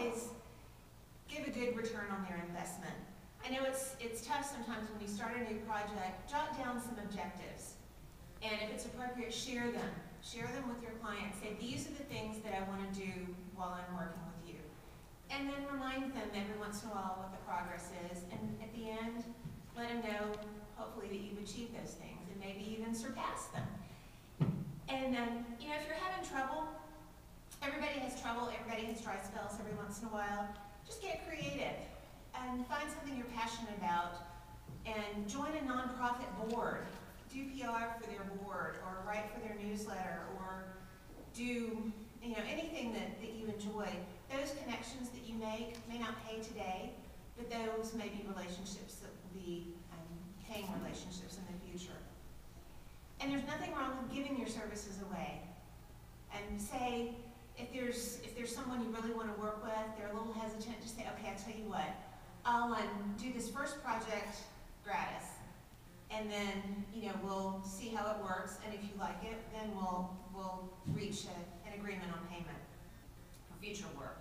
always give a good return on their investment. I know it's tough sometimes when you start a new project. Jot down some objectives, and if it's appropriate, share them. Share them with your client. Say, these are the things that I want to do while I'm working with you. And then remind them every once in a while what the progress is, and at the end, let them know, hopefully, that you've achieved those things, and maybe even surpassed them. And you know, if you're having trouble, everybody has trouble, everybody has dry spells every once in a while, just get creative and find something you're passionate about and join a nonprofit board. Do PR for their board, or write for their newsletter, or do anything that you enjoy. Those connections that you make may not pay today, but those may be relationships that will be paying relationships in the future. And there's nothing wrong with giving your services away. And say, if there's someone you really want to work with, they're a little hesitant, just say, okay, I'll tell you what, I'll do this first project gratis. And then, we'll see how it works, and if you like it, then we'll reach an agreement on payment for future work.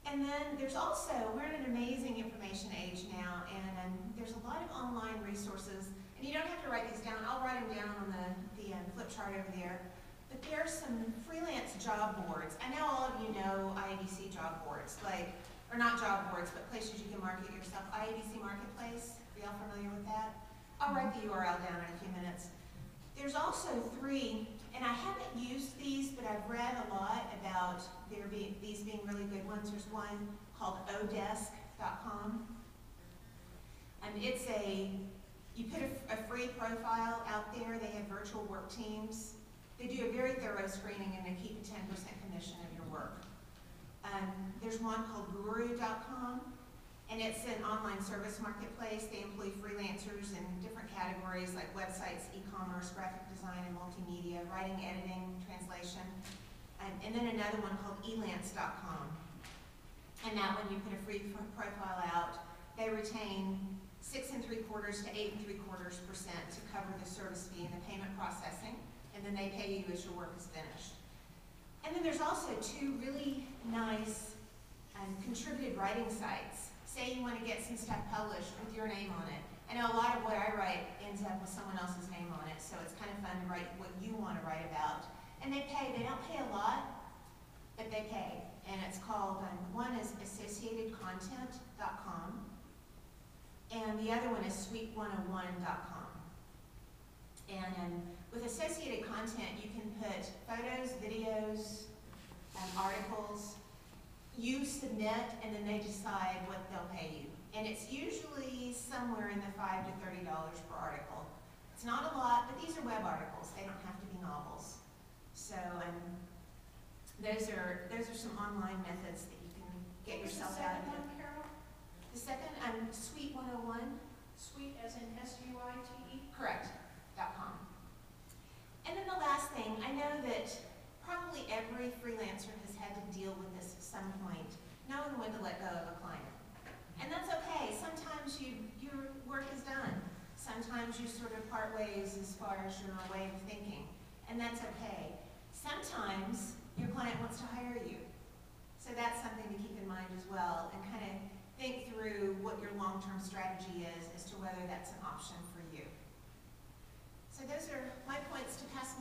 And then there's also, we're in an amazing information age now, and there's a lot of online resources, and you don't have to write these down. I'll write them down on the flip chart over there. But there are some freelance job boards. I know all of you know IABC job boards, or not job boards, but places you can market yourself. IABC Marketplace, are y'all familiar with that? I'll write the URL down in a few minutes. There's also 3, and I haven't used these, but I've read a lot about these being really good ones. There's one called odesk.com. And you put a free profile out there. They have virtual work teams. They do a very thorough screening, and they keep a 10% commission of your work. There's one called guru.com. And it's an online service marketplace. They employ freelancers in different categories like websites, e-commerce, graphic design, and multimedia, writing, editing, translation. And then another one called elance.com. And that one, you put a free profile out. They retain 6 3/4 to 8 3/4% to cover the service fee and the payment processing. And then they pay you as your work is finished. And then there's also 2 really nice contributed writing sites. Say you want to get some stuff published with your name on it. I know a lot of what I write ends up with someone else's name on it, so it's kind of fun to write what you want to write about. And they don't pay a lot, but they pay. And it's called, one is associatedcontent.com, and the other one is suite101.com. And with associated content, you can put photos, videos, articles. You submit, and then they decide what they'll pay you. And it's usually somewhere in the $5 to $30 per article. It's not a lot, but these are web articles. They don't have to be novels. So those are some online methods that you can get yourself out of it. Carol? The second, Suite 101. Suite as in S-U-I-T-E? Correct. .com. And then the last thing, I know that probably every freelancer has had to deal with this at some point, knowing when to let go of a client. And that's okay. Sometimes your work is done. Sometimes you sort of part ways as far as your way of thinking, and that's okay. Sometimes your client wants to hire you. So that's something to keep in mind as well, and kind of think through what your long-term strategy is as to whether that's an option for you. So those are my points to pass along.